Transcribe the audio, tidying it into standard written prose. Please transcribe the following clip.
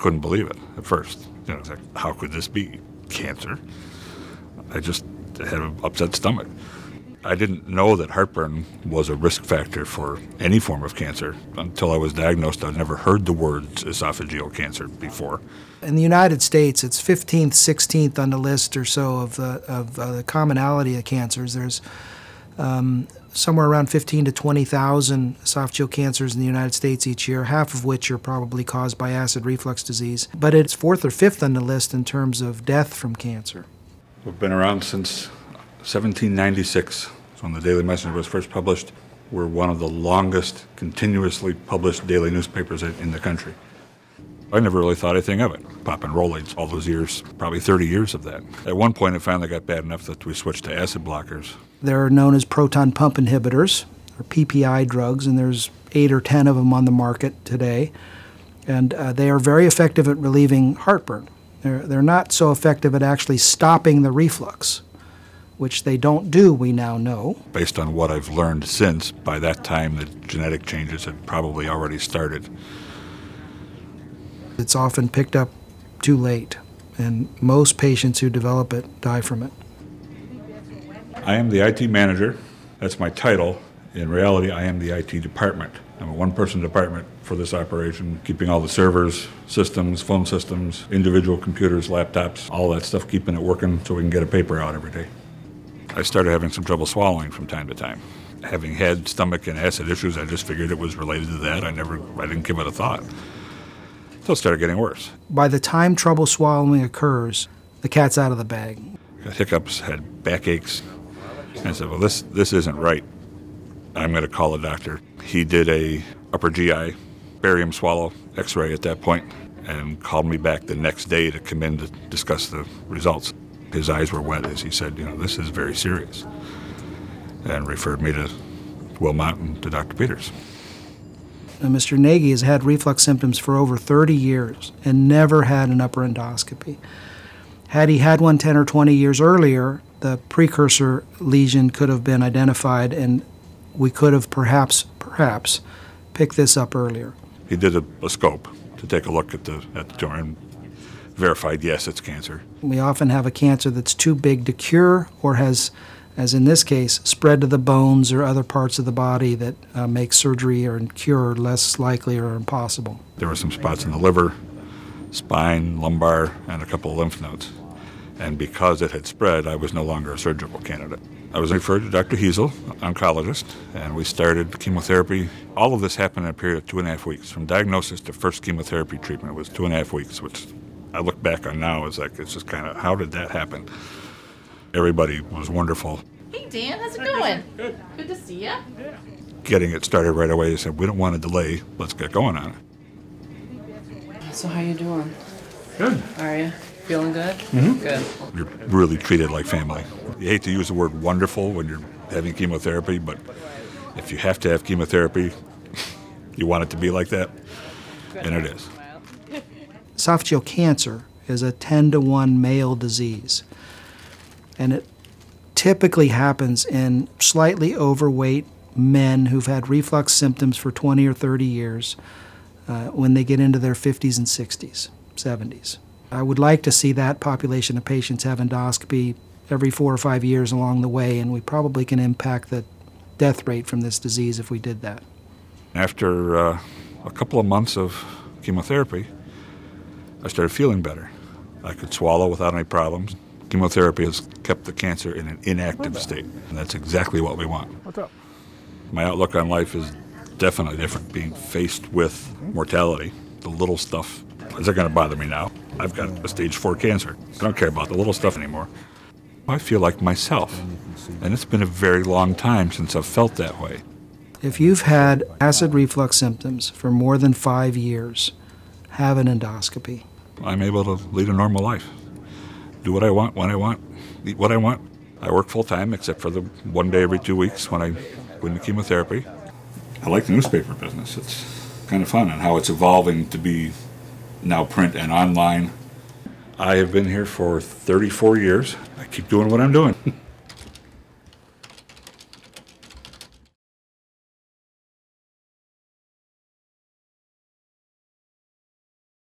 couldn't believe it at first. You know, it's like, how could this be cancer? I just had an upset stomach. I didn't know that heartburn was a risk factor for any form of cancer until I was diagnosed. I'd never heard the words esophageal cancer before. In the United States, it's 15th, 16th on the list or so of the commonality of cancers. There's somewhere around 15 to 20,000 esophageal cancers in the United States each year, half of which are probably caused by acid reflux disease. But it's 4th or 5th on the list in terms of death from cancer. We've been around since 1796, when the Daily Messenger was first published. We're one of the longest continuously published daily newspapers in the country. I never really thought anything of it. Pop and Rolaids, all those years, probably 30 years of that. At one point, it finally got bad enough that we switched to acid blockers. They're known as proton pump inhibitors, or PPI drugs, and there's 8 or 10 of them on the market today. And they are very effective at relieving heartburn. They're not so effective at actually stopping the reflux, which they don't do, we now know. Based on what I've learned since, by that time the genetic changes had probably already started. It's often picked up too late, and most patients who develop it die from it. I am the IT manager. That's my title. In reality, I am the IT department. I'm a one-person department for this operation, keeping all the servers, systems, phone systems, individual computers, laptops, all that stuff, keeping it working so we can get a paper out every day. I started having some trouble swallowing from time to time. Having had stomach and acid issues, I just figured it was related to that. I didn't give it a thought. So it started getting worse. By the time trouble swallowing occurs, the cat's out of the bag. Got hiccups, had backaches. And I said, well, this isn't right. I'm going to call a doctor. He did a upper GI barium swallow x-ray at that point and called me back the next day to come in to discuss the results. His eyes were wet as he said, you know, this is very serious, and referred me to Wilmot and to Dr. Peters. Mr. Nagy has had reflux symptoms for over 30 years and never had an upper endoscopy. Had he had one 10 or 20 years earlier, the precursor lesion could have been identified and we could have perhaps picked this up earlier. He did a scope to take a look at the tumor and verified, yes, it's cancer. We often have a cancer that's too big to cure or has, as in this case, spread to the bones or other parts of the body that make surgery or cure less likely or impossible. There were some spots in the liver, spine, lumbar, and a couple of lymph nodes. And because it had spread, I was no longer a surgical candidate. I was referred to Dr. Hiesel, oncologist, and we started chemotherapy. All of this happened in a period of 2.5 weeks. From diagnosis to first chemotherapy treatment, it was 2.5 weeks, which I look back on now as like, it's just kind of, how did that happen? Everybody was wonderful. Hey, Dan, how's it going? Good. Good to see you. Yeah. Getting it started right away, they said, we don't want to delay, let's get going on it. So how you doing? Good. Are you? Feeling good? Mm-hmm. Good. You're really treated like family. You hate to use the word wonderful when you're having chemotherapy, but if you have to have chemotherapy, you want it to be like that, and it is. Esophageal cancer is a 10-to-1 male disease, and it typically happens in slightly overweight men who've had reflux symptoms for 20 or 30 years when they get into their 50s and 60s, 70s. I would like to see that population of patients have endoscopy every 4 or 5 years along the way, and we probably can impact the death rate from this disease if we did that. After a couple of months of chemotherapy, I started feeling better. I could swallow without any problems. Chemotherapy has kept the cancer in an inactive state, and that's exactly what we want. What's up? My outlook on life is definitely different. Being faced with mortality, the little stuff, is it going to bother me now? I've got a stage 4 cancer. I don't care about the little stuff anymore. I feel like myself, and it's been a very long time since I've felt that way. If you've had acid reflux symptoms for more than 5 years, have an endoscopy. I'm able to lead a normal life. Do what I want, when I want, eat what I want. I work full-time except for the 1 day every 2 weeks when I go into chemotherapy. I like the newspaper business. It's kind of fun and how it's evolving to be now print and online. I have been here for 34 years. I keep doing what I'm doing.